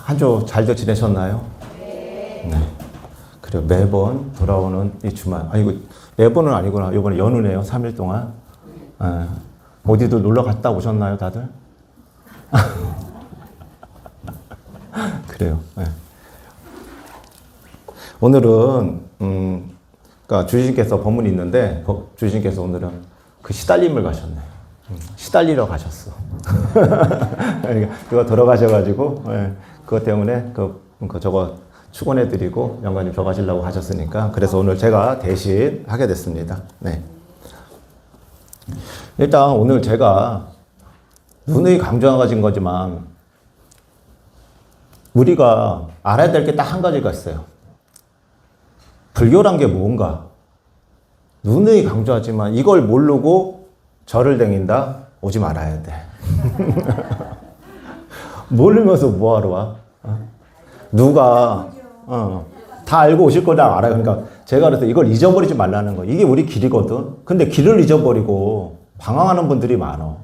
한 주 잘도 지내셨나요? 네. 그래요. 매번 돌아오는 이 주말. 아이고, 매번은 아니구나. 이번에 연휴네요. 3일 동안. 어디도 놀러 갔다 오셨나요, 다들? 그래요. 네. 오늘은, 그러니까 주신께서 법문이 있는데, 주신께서 오늘은 그 시달림을 가셨네. 시달리러 가셨어. 그러니까 그거 돌아가셔가지고, 네. 그것 때문에 저거 축원해드리고 영관님 들어가시려고 하셨으니까 그래서 오늘 제가 대신 하게 됐습니다. 네. 일단 오늘 제가 누누이 강조하신 거지만 우리가 알아야 될 게 딱 한 가지가 있어요. 불교란 게 뭔가. 누누이 강조하지만 이걸 모르고 절을 댕긴다? 오지 말아야 돼. 모르면서 뭐하러 와? 누가 다 알고 오실 거다 알아요. 그러니까 제가 그래서 이걸 잊어버리지 말라는 거. 이게 우리 길이거든. 근데 길을 잊어버리고 방황하는 분들이 많아.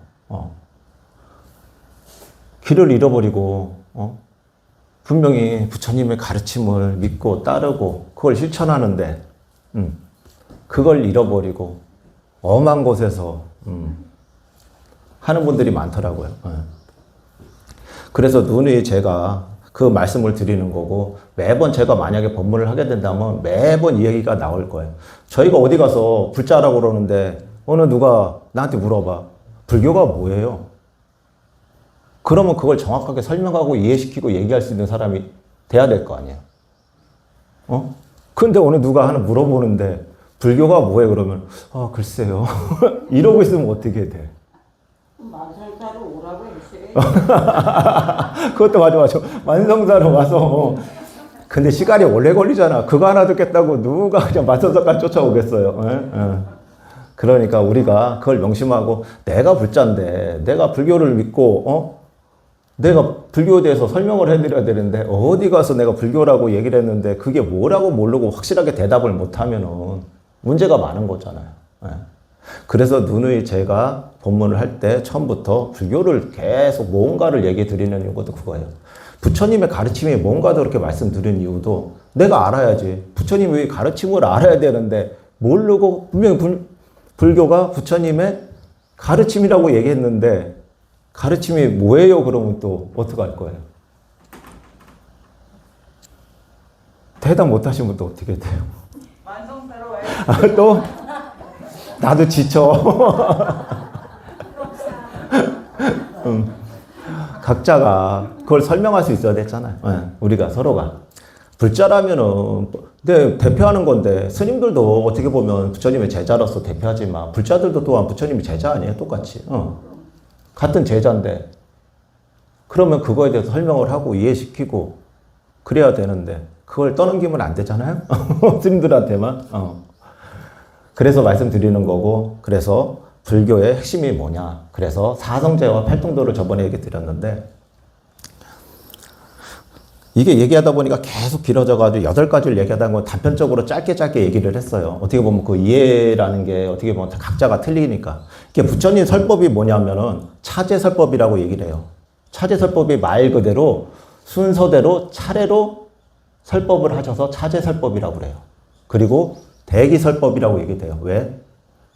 길을 잃어버리고 분명히 부처님의 가르침을 믿고 따르고 그걸 실천하는데 그걸 잃어버리고 엄한 곳에서 하는 분들이 많더라고요. 그래서 누누이 제가 그 말씀을 드리는 거고 매번 제가 만약에 법문을 하게 된다면 매번 이 얘기가 나올 거예요. 저희가 어디 가서 불자라고 그러는데 어느 누가 나한테 물어봐. 불교가 뭐예요? 그러면 그걸 정확하게 설명하고 이해시키고 얘기할 수 있는 사람이 돼야 될 거 아니에요. 근데 어느 누가 하나 물어보는데 불교가 뭐예요? 그러면 글쎄요. 이러고 있으면 어떻게 돼? 만성사로 오라고 했어요. 그것도 맞아. 만성사로 와서. 근데 시간이 오래 걸리잖아. 그거 하나 듣겠다고 누가 그냥 만성사까지 쫓아오겠어요. 그러니까 우리가 그걸 명심하고 내가 불자인데 내가 불교를 믿고 내가 불교에 대해서 설명을 해드려야 되는데 어디 가서 내가 불교라고 얘기를 했는데 그게 뭐라고 모르고 확실하게 대답을 못하면은 문제가 많은 거잖아요. 그래서 누누이 제가 법문을 할 때 처음부터 불교를 계속 뭔가를 얘기 드리는 이유도 그거예요. 부처님의 가르침이 뭔가 그렇게 말씀드린 이유도 내가 알아야지. 부처님의 가르침을 알아야 되는데 모르고 분명히 불교가 부처님의 가르침이라고 얘기했는데 가르침이 뭐예요? 그러면 또 어떡할 거예요? 대답 못하시면 또 어떻게 돼요? 만성사로 와요. 또? 나도 지쳐. 각자가 그걸 설명할 수 있어야 됐잖아요. 우리가 서로가. 불자라면은, 근데 대표하는 건데, 스님들도 어떻게 보면 부처님의 제자로서 대표하지만, 불자들도 또한 부처님의 제자 아니에요? 똑같이. 같은 제자인데, 그러면 그거에 대해서 설명을 하고 이해시키고, 그래야 되는데, 그걸 떠넘기면 안 되잖아요? 스님들한테만. 그래서 말씀드리는 거고, 그래서 불교의 핵심이 뭐냐. 그래서 사성제와 팔통도를 저번에 얘기 드렸는데, 이게 얘기하다 보니까 계속 길어져가지고 8가지를 얘기하다 보면 단편적으로 짧게 얘기를 했어요. 어떻게 보면 그 이해라는 게 어떻게 보면 각자가 틀리니까. 이게 부처님 설법이 뭐냐면은 차제설법이라고 얘기를 해요. 차제설법이 말 그대로 순서대로 차례로 설법을 하셔서 차제설법이라고 그래요. 그리고 대기설법이라고 얘기돼요. 왜?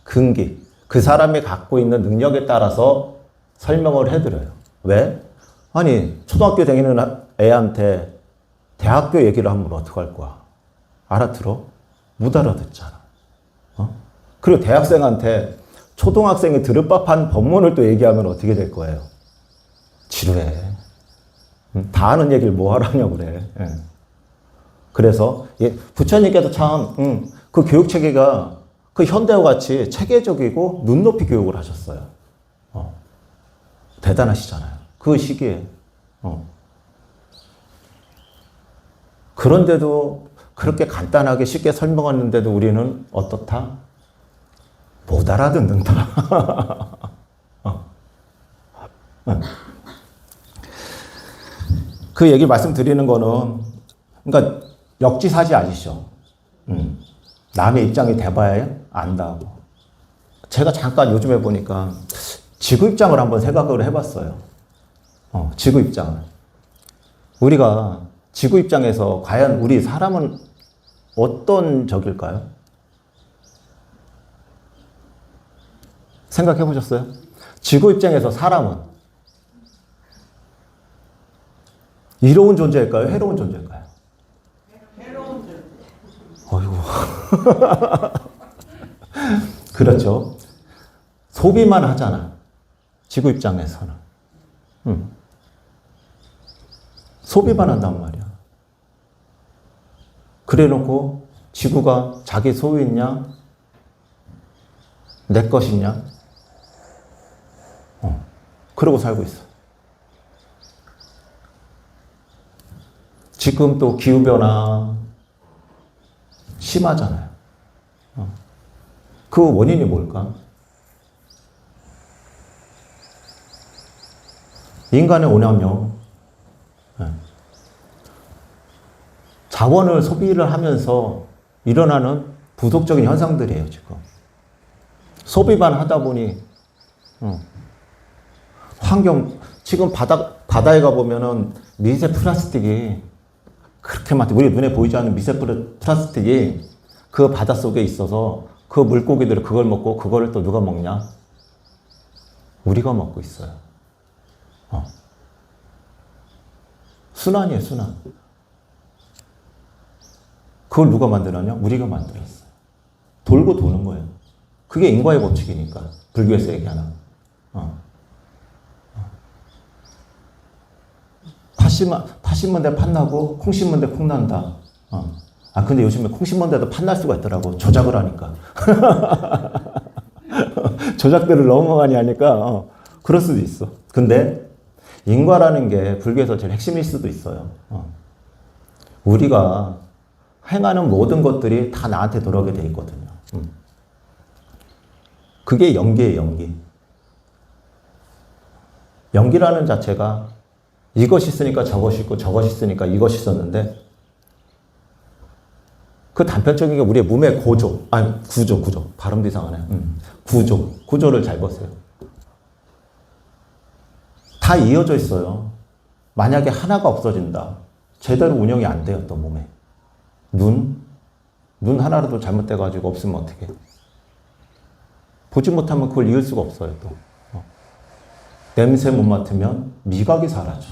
근기. 그 사람이 갖고 있는 능력에 따라서 설명을 해드려요. 왜? 아니, 초등학교 다니는 애한테 대학교 얘기를 하면 어떡할 거야? 알아들어? 못 알아듣잖아. 그리고 대학생한테 초등학생이 들을 법한 법문을 또 얘기하면 어떻게 될 거예요? 지루해. 다 아는 얘기를 뭐 하라냐고 그래. 그래서 부처님께서 참 그 교육 체계가 그 현대와 같이 체계적이고 눈높이 교육을 하셨어요. 대단하시잖아요. 그 시기에. 그런데도 그렇게 간단하게 쉽게 설명하는데도 우리는 어떻다? 못 알아듣는다. 그 얘기 말씀드리는 거는, 그러니까 역지사지 아시죠? 남의 입장이 돼봐야 안다고. 제가 잠깐 요즘에 보니까 지구 입장을 한번 생각을 해봤어요. 지구 입장을. 우리가 지구 입장에서 과연 우리 사람은 어떤 적일까요? 생각해 보셨어요? 지구 입장에서 사람은 이로운 존재일까요? 해로운 존재일까요? 해로운 존재. 어이구. 그렇죠. 소비만 하잖아. 지구 입장에서는. 소비만 한단 말이야. 그래 놓고 지구가 자기 소유있냐? 내 것이냐? 그러고 살고 있어. 지금 또 기후변화 심하잖아요. 그 원인이 뭘까? 인간의 오염료. 자원을 소비를 하면서 일어나는 부속적인 현상들이에요, 지금. 소비만 하다 보니, 지금 바다에 가보면은 미세 플라스틱이 그렇게 많대. 우리 눈에 보이지 않는 미세 플라스틱이 그 바다 속에 있어서 그 물고기들이 그걸 먹고 그거를 또 누가 먹냐? 우리가 먹고 있어요. 순환이에요, 순환. 그걸 누가 만들었냐? 우리가 만들었어요. 돌고 도는 거예요. 그게 인과의 법칙이니까. 불교에서 얘기하는. 팥 심은 데 팥나고 콩 심은 데 콩난다. 근데 요즘에 콩 심은 데도 팥날 수가 있더라고. 조작을 하니까. 조작들을 너무 많이 하니까 그럴 수도 있어. 근데 인과라는 게 불교에서 제일 핵심일 수도 있어요. 우리가 행하는 모든 것들이 다 나한테 돌아오게 돼 있거든요. 그게 연기예요, 연기. 연기라는 자체가 이것이 있으니까 저것이 있고 저것이 있으니까 이것이 있었는데 그 단편적인 게 우리의 몸의 구조. 발음도 이상하네. 구조를 잘 보세요. 다 이어져 있어요. 만약에 하나가 없어진다. 제대로 운영이 안 돼요, 또 몸에. 눈 하나라도 잘못돼가지고 없으면 어떡해. 보지 못하면 그걸 이을 수가 없어요, 또. 냄새 못 맡으면 미각이 사라져.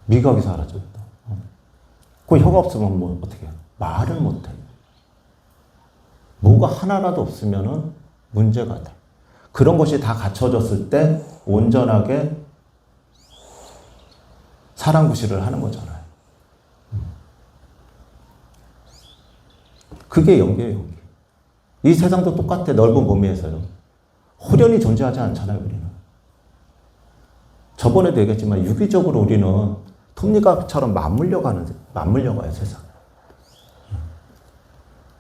미각이 사라져요. 그 혀가 없으면 뭐 어떻게 해요? 말을 못 해요. 뭐가 하나라도 없으면은 문제가 돼. 그런 것이 다 갖춰졌을 때 온전하게 사랑구실을 하는 거잖아요. 그게 연기예요, 연기. 이 세상도 똑같아, 넓은 범위에서요. 홀연히 존재하지 않잖아요, 우리는. 저번에도 얘기했지만 유기적으로 우리는 톱니바퀴처럼 맞물려가요, 세상.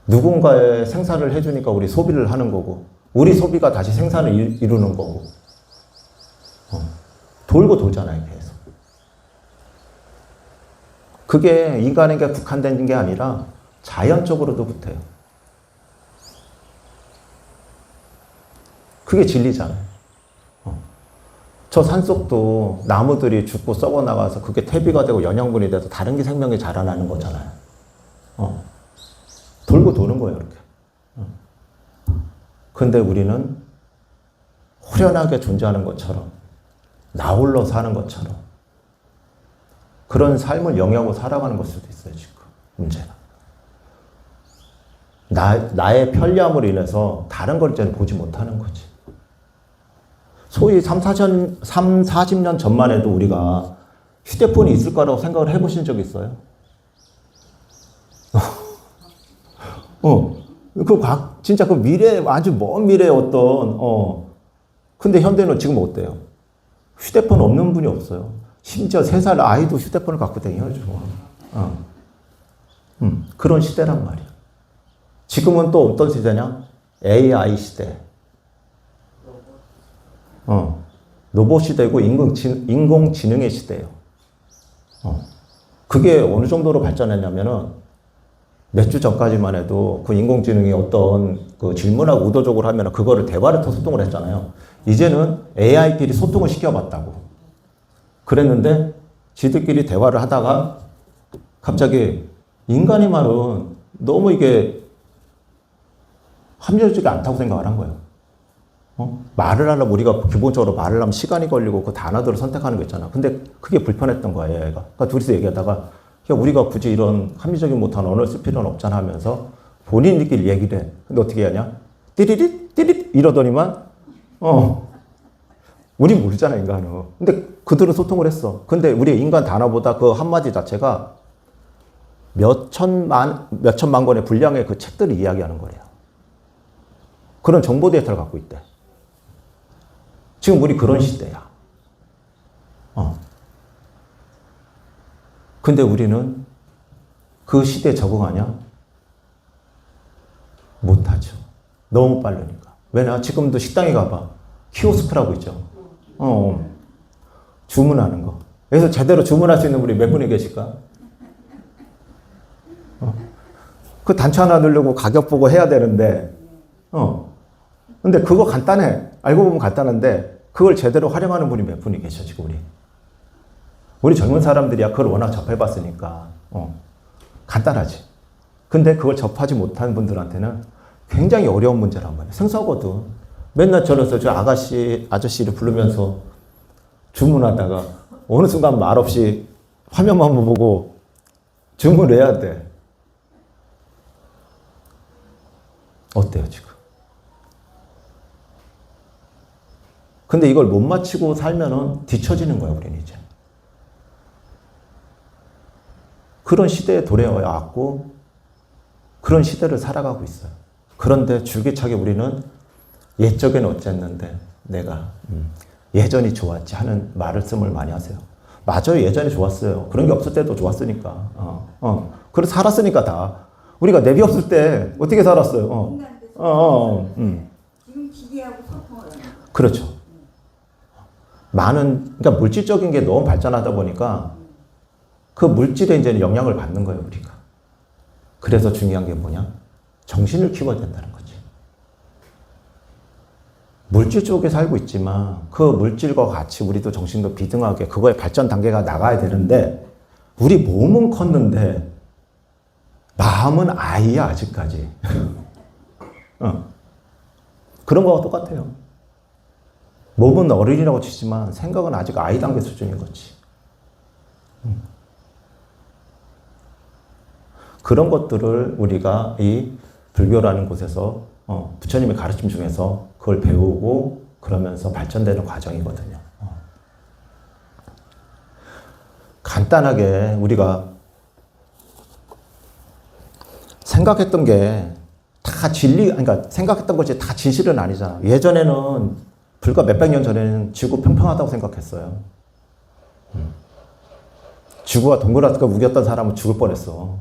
누군가의 생산을 해주니까 우리 소비를 하는 거고, 우리 소비가 다시 생산을 이루는 거고, 돌고 돌잖아요, 계속. 그게 인간에게 국한된 게 아니라 자연적으로도 붙어요. 그게 진리잖아요. 저 산속도 나무들이 죽고 썩어나가서 그게 퇴비가 되고 영양분이 돼서 다른 게 생명이 자라나는 거잖아요. 돌고 도는 거예요, 이렇게. 근데 우리는 호련하게 존재하는 것처럼, 나홀로 사는 것처럼, 그런 삶을 영위하고 살아가는 걸 수도 있어요, 지금. 문제가. 나의 편리함으로 인해서 다른 걸 이제는 보지 못하는 거지. 소위 40년 전만 해도 우리가 휴대폰이 있을 거라고 생각을 해보신 적 있어요? 진짜 그 미래, 아주 먼 미래의 근데 현대는 지금 어때요? 휴대폰 없는 분이 없어요. 심지어 3살 아이도 휴대폰을 갖고 다녀요, 지금. 그런 시대란 말이야. 지금은 또 어떤 시대냐? AI 시대. 로봇 시대고 인공지능의 시대예요. 그게 어느 정도로 발전했냐면은 몇 주 전까지만 해도 그 인공지능이 어떤 그 질문하고 의도적으로 하면 그거를 대화를 더 소통을 했잖아요. 이제는 AI끼리 소통을 시켜봤다고. 그랬는데 지들끼리 대화를 하다가 갑자기 인간의 말은 너무 이게 합리적이지 않다고 생각을 한 거예요. 말을 하려면 우리가 기본적으로 말을 하면 시간이 걸리고 그 단어들을 선택하는 거 있잖아. 근데 그게 불편했던 거예요, 얘가. 그러니까 둘이서 얘기하다가 야, 우리가 굳이 이런 합리적인 못한 언어를 쓸 필요는 없잖아 하면서 본인들끼리 얘기를 해. 근데 어떻게 하냐? 띠리릿 띠릿 이러더니만 우린 모르잖아, 인간은. 근데 그들은 소통을 했어. 근데 우리 인간 단어보다 그 한마디 자체가 몇천만 권의 분량의 그 책들을 이야기하는 거래요. 그런 정보 데이터를 갖고 있대. 지금 우리 그런 시대야. 근데 우리는 그 시대에 적응하냐? 못하죠. 너무 빠르니까. 왜냐? 지금도 식당에 가봐. 키오스크라고 있죠. 주문하는 거. 그래서 제대로 주문할 수 있는 분이 몇 분이 계실까? 그 단추 하나 누르고 가격 보고 해야 되는데, 근데 그거 간단해. 알고 보면 간단한데, 그걸 제대로 활용하는 분이 몇 분이 계셔, 지금 우리 젊은 사람들이야 그걸 워낙 접해봤으니까, 간단하지. 근데 그걸 접하지 못한 분들한테는 굉장히 어려운 문제란 말이야. 생소하거든. 맨날 저래서 저 아저씨를 부르면서 주문하다가 어느 순간 말 없이 화면만 보고 주문을 해야 돼. 어때요, 지금? 근데 이걸 못 맞추고 살면은 뒤처지는 거야, 우리는 이제. 그런 시대에 도래해왔고, 그런 시대를 살아가고 있어요. 그런데 줄기차게 우리는 옛적에는 어쨌는데, 내가, 예전이 좋았지 하는 말씀을 많이 하세요. 맞아요, 예전이 좋았어요. 그런 게 없을 때도 좋았으니까. 그래서 살았으니까 다. 우리가 내비 없을 때 어떻게 살았어요? 지금 기계하고 소통을 해요. 그렇죠. 그러니까 물질적인 게 너무 발전하다 보니까 그 물질에 이제 영향을 받는 거예요, 우리가. 그래서 중요한 게 뭐냐? 정신을 키워야 된다는 거지. 물질 쪽에 살고 있지만 그 물질과 같이 우리도 정신도 비등하게 그거의 발전 단계가 나가야 되는데 우리 몸은 컸는데 마음은 아이야, 아직까지. 그런 거와 똑같아요. 몸은 어른이라고 치지만 생각은 아직 아이 단계 수준인 거지. 그런 것들을 우리가 이 불교라는 곳에서 부처님의 가르침 중에서 그걸 배우고 그러면서 발전되는 과정이거든요. 간단하게 우리가 생각했던 게 다 그러니까 생각했던 것이 다 진실은 아니잖아. 예전에는 불과 몇백 년 전에는 지구 평평하다고 생각했어요. 지구가 동그랗게 우겼던 사람은 죽을 뻔했어.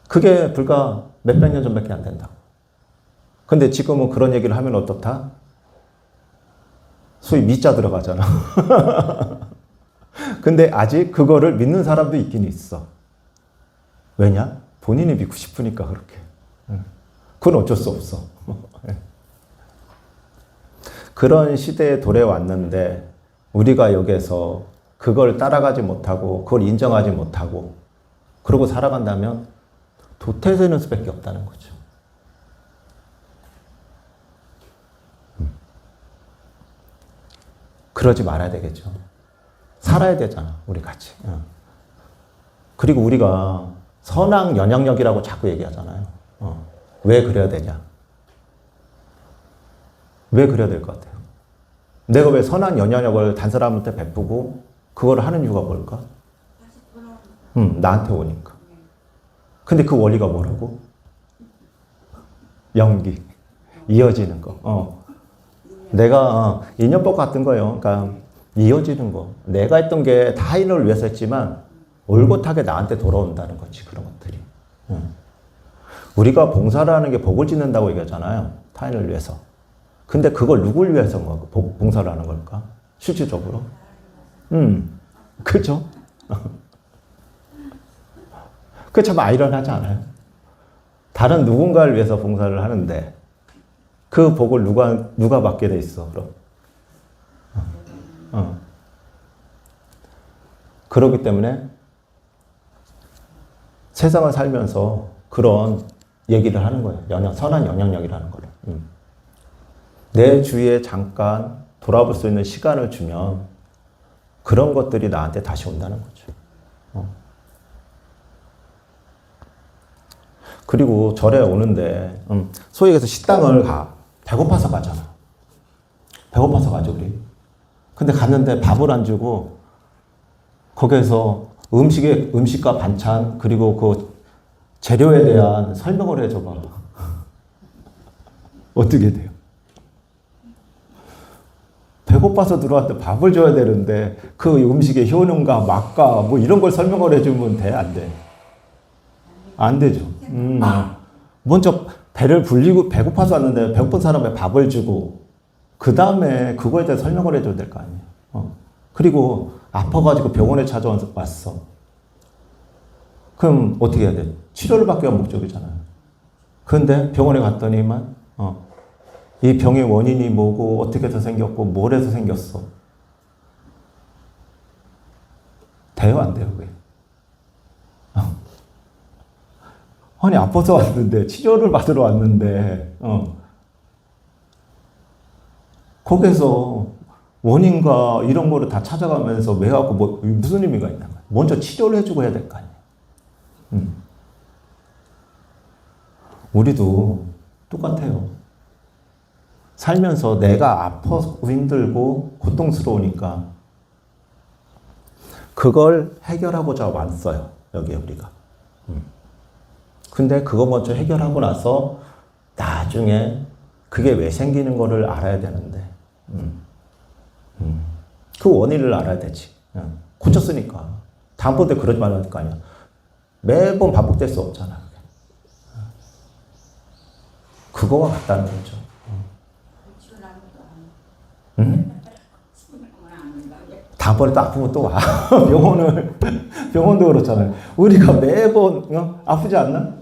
그게 불과 몇백 년 전밖에 안 된다. 근데 지금은 그런 얘기를 하면 어떻다? 소위 미자 들어가잖아. 근데 아직 그거를 믿는 사람도 있긴 있어. 왜냐? 본인이 믿고 싶으니까 그렇게. 그건 어쩔 수 없어. 그런 시대에 도래왔는데 우리가 여기에서 그걸 따라가지 못하고 그걸 인정하지 못하고 그러고 살아간다면 도태되는 수밖에 없다는 거죠. 그러지 말아야 되겠죠. 살아야 되잖아, 우리 같이. 그리고 우리가 선악 연양력이라고 자꾸 얘기하잖아요. 왜 그래야 되냐? 왜 그래야 될 것 같아요? 내가 왜 선악 연양력을 단 사람한테 베푸고 그걸 하는 이유가 뭘까? 나한테 오니까. 근데 그 원리가 뭐라고? 연기. 이어지는 거. 내가 인연법 같은 거예요. 그러니까 이어지는 거. 내가 했던 게 타인을 위해서 했지만 올곧하게 나한테 돌아온다는 거지, 그런 것들이. 우리가 봉사를 하는 게 복을 짓는다고 얘기하잖아요. 타인을 위해서. 근데 그걸 누굴 위해서 봉사를 하는 걸까? 실질적으로. 그죠? 그게 참 아이러니하지 않아요? 다른 누군가를 위해서 봉사를 하는데 그 복을 누가 받게 돼 있어, 그럼? 그렇기 때문에 세상을 살면서 그런 얘기를 하는 거예요. 선한 영향력이라는 거를. 내 주위에 잠깐 돌아볼 수 있는 시간을 주면 그런 것들이 나한테 다시 온다는 거죠. 그리고 절에 오는데 소위 얘기해서 식당을 가. 배고파서 가잖아. 배고파서 가죠, 우리. 근데 갔는데 밥을 안 주고 거기에서 음식과 반찬 그리고 그 재료에 대한 설명을 해줘봐. 어떻게 돼요? 배고파서 들어왔는데 밥을 줘야 되는데 그 음식의 효능과 맛과 뭐 이런 걸 설명을 해주면 돼? 안 돼? 안 되죠. 먼저 배를 불리고 배고파서 왔는데 배고픈 사람에 밥을 주고 그 다음에 그거에 대해 설명을 해줘야 될 거 아니에요. 그리고 아파가지고 병원에 찾아왔어. 그럼 어떻게 해야 돼? 치료를 받기가 목적이잖아요. 그런데 병원에 갔더니만 이 병의 원인이 뭐고 어떻게 해서 생겼고 뭘 해서 생겼어. 돼요, 안 돼요, 그게? 아니, 아파서 왔는데, 치료를 받으러 왔는데, 거기서 원인과 이런 거를 다 찾아가면서 왜 갖고 무슨 의미가 있나? 먼저 치료를 해주고 해야 될 거 아니에요. 우리도 똑같아요. 살면서 내가 아파서 힘들고 고통스러우니까 그걸 해결하고자 왔어요. 여기에 우리가. 근데 그거 먼저 해결하고 나서 나중에 그게 왜 생기는 거를 알아야 되는데 그 원인을 알아야 되지. 고쳤으니까. 다음번에 그러지 말라는 거 아니야. 매번 반복될 수 없잖아. 그거와 같다는 거죠. 다음번에 또 아프면 또 와. 병원도 그렇잖아요. 우리가 매번 아프지 않나?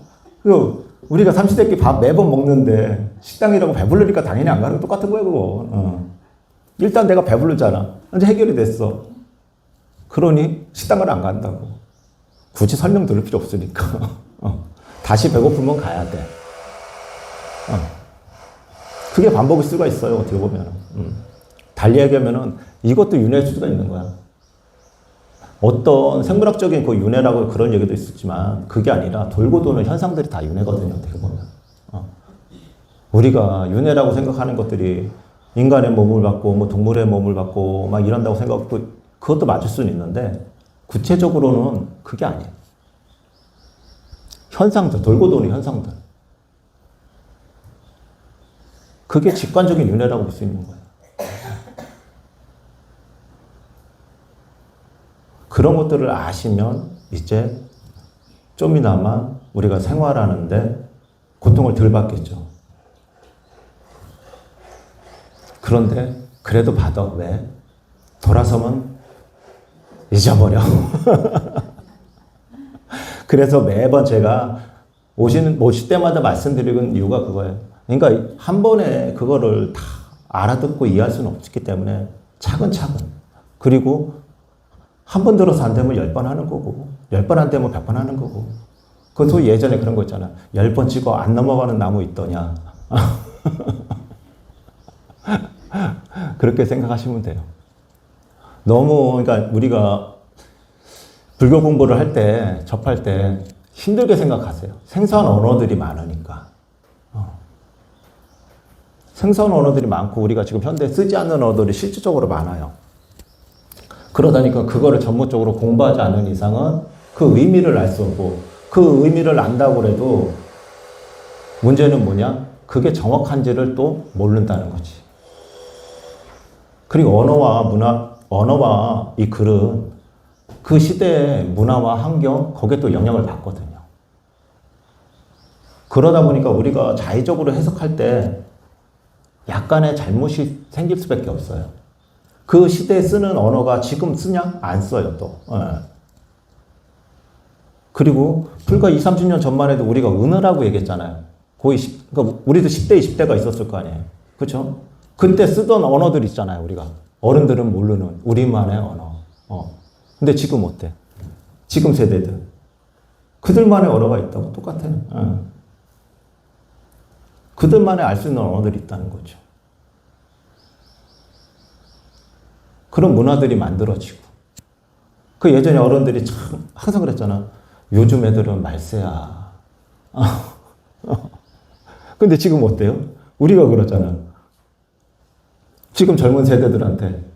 우리가 삼시세끼 밥 매번 먹는데 식당이라고 배부르니까 당연히 안 가는 거 똑같은 거예요, 그거. 일단 내가 배부르잖아. 이제 해결이 됐어. 그러니 식당을 안 간다고. 굳이 설명 들을 필요 없으니까. 다시 배고프면 가야 돼. 그게 반복일 수가 있어요, 어떻게 보면. 달리 얘기하면은 이것도 윤회일 수가 있는 거야. 어떤 생물학적인 그 윤회라고 그런 얘기도 있었지만 그게 아니라 돌고 도는 현상들이 다 윤회거든요, 어떻게 보면. 우리가 윤회라고 생각하는 것들이 인간의 몸을 받고 뭐 동물의 몸을 받고 막 이런다고 생각하고 그것도 맞을 수는 있는데 구체적으로는 그게 아니에요. 현상들, 돌고 도는 현상들. 그게 직관적인 윤회라고 볼 수 있는 거예요. 그런 것들을 아시면 이제 좀이나마 우리가 생활하는데 고통을 덜 받겠죠. 그런데 그래도 받아. 왜? 돌아서면 잊어버려. 그래서 매번 제가 오실 때마다 말씀드리는 이유가 그거예요. 그러니까 한 번에 그거를 다 알아듣고 이해할 수는 없기 때문에 차근차근. 그리고 한 번 들어서 안 되면 10번 하는 거고, 10번 안 되면 100번 하는 거고. 그 소위 예전에 그런 거 있잖아. 10번 찍어 안 넘어가는 나무 있더냐. 그렇게 생각하시면 돼요. 너무, 그러니까 우리가 불교 공부를 할 때, 접할 때 힘들게 생각하세요. 생소한 언어들이 많으니까. 생소한 언어들이 많고 우리가 지금 현대에 쓰지 않는 언어들이 실질적으로 많아요. 그러다니까 그거를 전문적으로 공부하지 않는 이상은 그 의미를 알 수 없고 그 의미를 안다고 해도 문제는 뭐냐? 그게 정확한지를 또 모른다는 거지. 그리고 언어와 이 글은 그 시대의 문화와 환경, 거기에 또 영향을 받거든요. 그러다 보니까 우리가 자의적으로 해석할 때 약간의 잘못이 생길 수밖에 없어요. 그 시대에 쓰는 언어가 지금 쓰냐? 안 써요, 또. 그리고 불과 20, 30년 전만 해도 우리가 은어라고 얘기했잖아요. 거의 그러니까 우리도 10대, 20대가 있었을 거 아니에요. 그렇죠? 그때 쓰던 언어들 있잖아요, 우리가. 어른들은 모르는 우리만의 언어. 근데 지금 어때? 지금 세대들. 그들만의 언어가 있다고 똑같아요. 그들만의 알 수 있는 언어들이 있다는 거죠. 그런 문화들이 만들어지고. 그 예전에 어른들이 참 항상 그랬잖아. 요즘 애들은 말세야. 근데 지금 어때요? 우리가 그러잖아. 지금 젊은 세대들한테.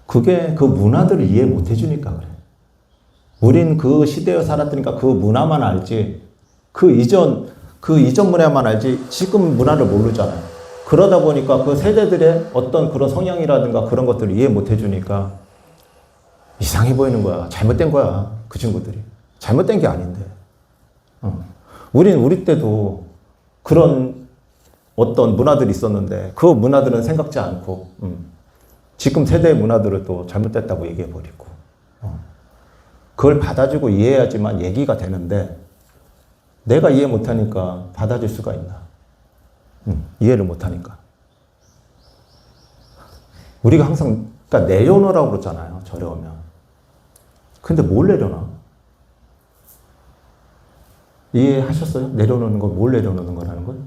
그게 그 문화들을 이해 못 해주니까 그래. 우린 그 시대에 살았으니까 그 문화만 알지, 그 이전 문화만 알지, 지금 문화를 모르잖아요. 그러다 보니까 그 세대들의 어떤 그런 성향이라든가 그런 것들을 이해 못 해주니까 이상해 보이는 거야. 잘못된 거야. 그 친구들이. 잘못된 게 아닌데. 우리 때도 그런 어떤 문화들이 있었는데 그 문화들은 생각지 않고 지금 세대의 문화들을 또 잘못됐다고 얘기해버리고 그걸 받아주고 이해해야지만 얘기가 되는데 내가 이해 못하니까 받아줄 수가 있나. 이해를 못하니까. 우리가 항상 그러니까 내려놓으라고 그러잖아요. 저려오면. 근데 뭘 내려놔? 이해하셨어요? 내려놓는 거, 뭘 내려놓는 거라는 걸?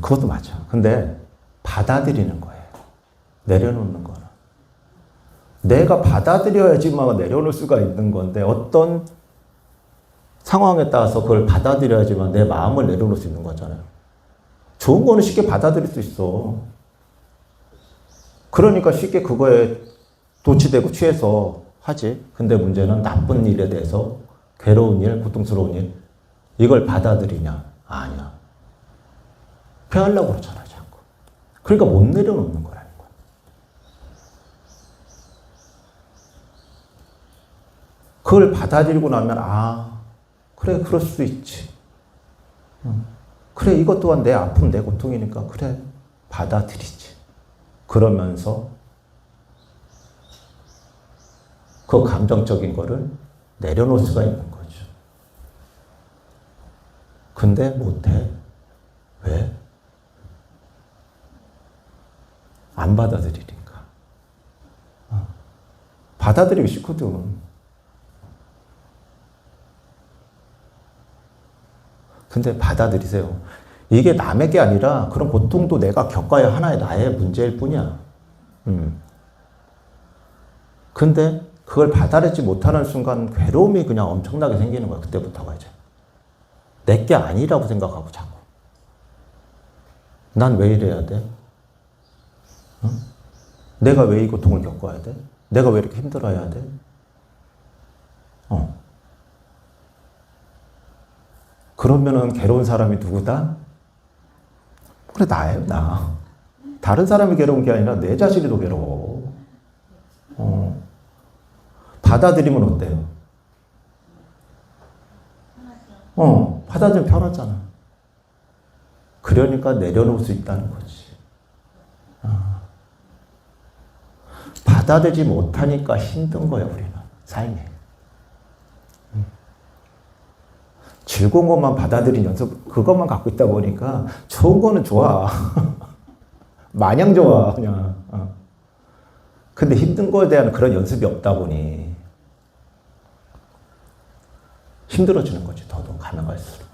그것도 맞아. 근데 받아들이는 거예요. 내려놓는 거는. 내가 받아들여야지만 내려놓을 수가 있는 건데 어떤 상황에 따라서 그걸 받아들여야지만 내 마음을 내려놓을 수 있는 거잖아요. 좋은 거는 쉽게 받아들일 수 있어. 그러니까 쉽게 그거에 도취되고 취해서 하지. 근데 문제는 나쁜 일에 대해서 괴로운 일, 고통스러운 일 이걸 받아들이냐? 아니야. 피하려고 그러잖아, 자꾸. 그러니까 못 내려놓는 거라는 거야. 그걸 받아들이고 나면 그래, 그럴 수 있지. 그래, 이것 또한 내 아픔, 내 고통이니까 그래, 받아들이지. 그러면서 그 감정적인 거를 내려놓을 수가 있는 거죠. 근데 못해. 왜? 안 받아들이니까. 받아들이기 싫거든. 근데 받아들이세요. 이게 남의 게 아니라 그런 고통도 내가 겪어야 하나의 나의 문제일 뿐이야. 근데 그걸 받아들이지 못하는 순간 괴로움이 그냥 엄청나게 생기는 거야. 그때부터가 이제. 내 게 아니라고 생각하고 자꾸. 난 왜 이래야 돼? 내가 왜 이 고통을 겪어야 돼? 내가 왜 이렇게 힘들어야 돼? 그러면은 괴로운 사람이 누구다? 그래, 나예요, 나. 다른 사람이 괴로운 게 아니라 내 자신이 더 괴로워. 받아들이면 어때요? 받아들이면 편하잖아. 그러니까 내려놓을 수 있다는 거지. 받아들이지 못하니까 힘든 거야, 우리는. 삶이. 즐거운 것만 받아들인 연습, 그것만 갖고 있다 보니까 좋은 거는 좋아. 마냥 좋아, 그냥. 근데 힘든 거에 대한 그런 연습이 없다 보니 힘들어지는 거지, 더더 가면 갈수록.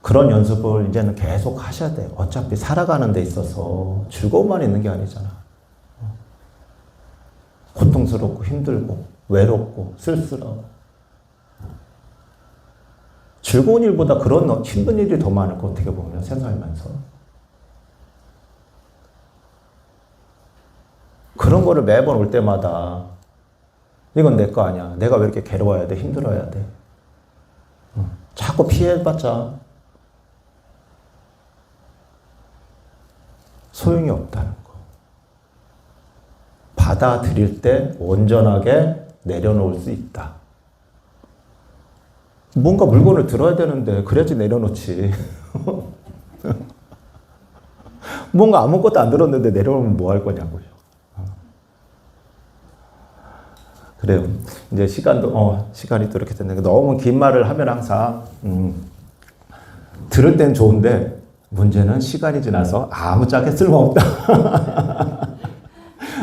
그런 연습을 이제는 계속 하셔야 돼요. 어차피 살아가는 데 있어서 즐거움만 있는 게 아니잖아. 고통스럽고 힘들고 외롭고 쓸쓸하고 즐거운 일보다 그런 힘든 일이 더 많을 거 어떻게 보면 생활하면서 그런 거를 매번 올 때마다 이건 내 거 아니야. 내가 왜 이렇게 괴로워야 돼? 힘들어야 돼? 자꾸 피해봤자 소용이 없다는 거. 받아들일 때 온전하게 내려놓을 수 있다. 뭔가 물건을 들어야 되는데 그래야지 내려놓지. 뭔가 아무것도 안 들었는데 내려오면 뭐 할 거냐고요. 그래요. 이제 시간이 또 이렇게 됐는데 너무 긴 말을 하면 항상 들을 땐 좋은데 문제는 시간이 지나서 아무짝에 쓸모없다.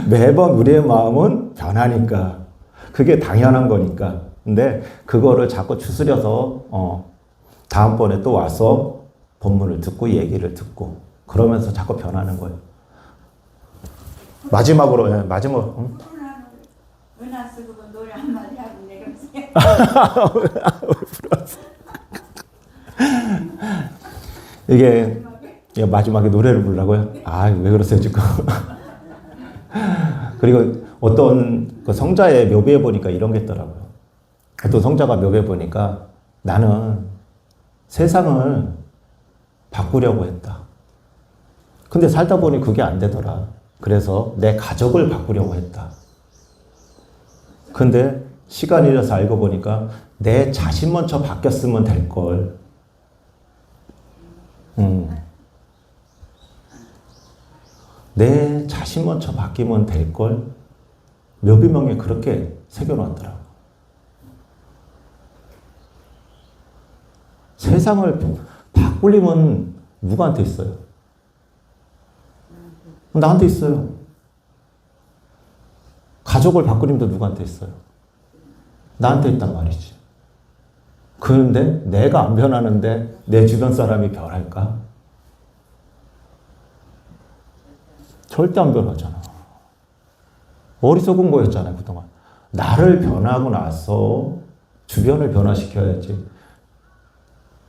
매번 우리의 마음은 변하니까 그게 당연한 거니까. 근데 그거를 자꾸 추스려서 다음번에 또 와서 본문을 듣고 얘기를 듣고 그러면서 자꾸 변하는 거예요. 마지막으로 은하 쓰고 노래 한마디 하고 내려오세요. 이게 마지막에 노래를 부르라고요? 아, 왜 그러세요, 지금? 그리고 어떤 그 성자의 묘비에 보니까 이런 게 있더라고요. 어떤 성자가 묘비에 보니까 나는 세상을 바꾸려고 했다. 근데 살다 보니 그게 안 되더라. 그래서 내 가족을 바꾸려고 했다. 근데 시간이 흘러서 알고 보니까 내 자신 먼저 바뀌었으면 될 걸. 내 자신 먼저 바뀌면 될 걸. 묘비명에 그렇게 새겨놨더라고. 세상을 바꿀 힘은 누구한테 있어요? 나한테 있어요. 가족을 바꿀 힘도 누구한테 있어요? 나한테 있단 말이지. 그런데 내가 안 변하는데 내 주변 사람이 변할까? 절대 안 변하잖아. 어리석은 거였잖아요, 그동안. 나를 변하고 나서 주변을 변화시켜야지.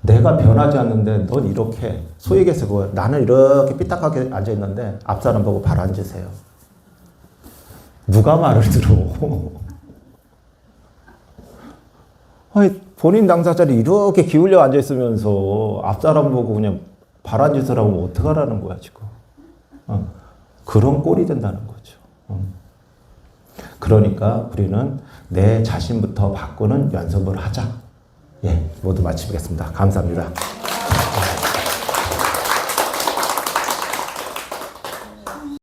내가 변하지 않는데 넌 이렇게 소위 얘기해서 나는 이렇게 삐딱하게 앉아있는데 앞 사람 보고 발 앉으세요. 누가 말을 들어? 아니, 본인 당사자를 이렇게 기울여 앉아있으면서 앞 사람 보고 그냥 발 앉으시라고 어떡하라는 거야 지금. 그런 꼴이 된다는 거죠. 그러니까 우리는 내 자신부터 바꾸는 연습을 하자. 예, 모두 마치겠습니다. 감사합니다.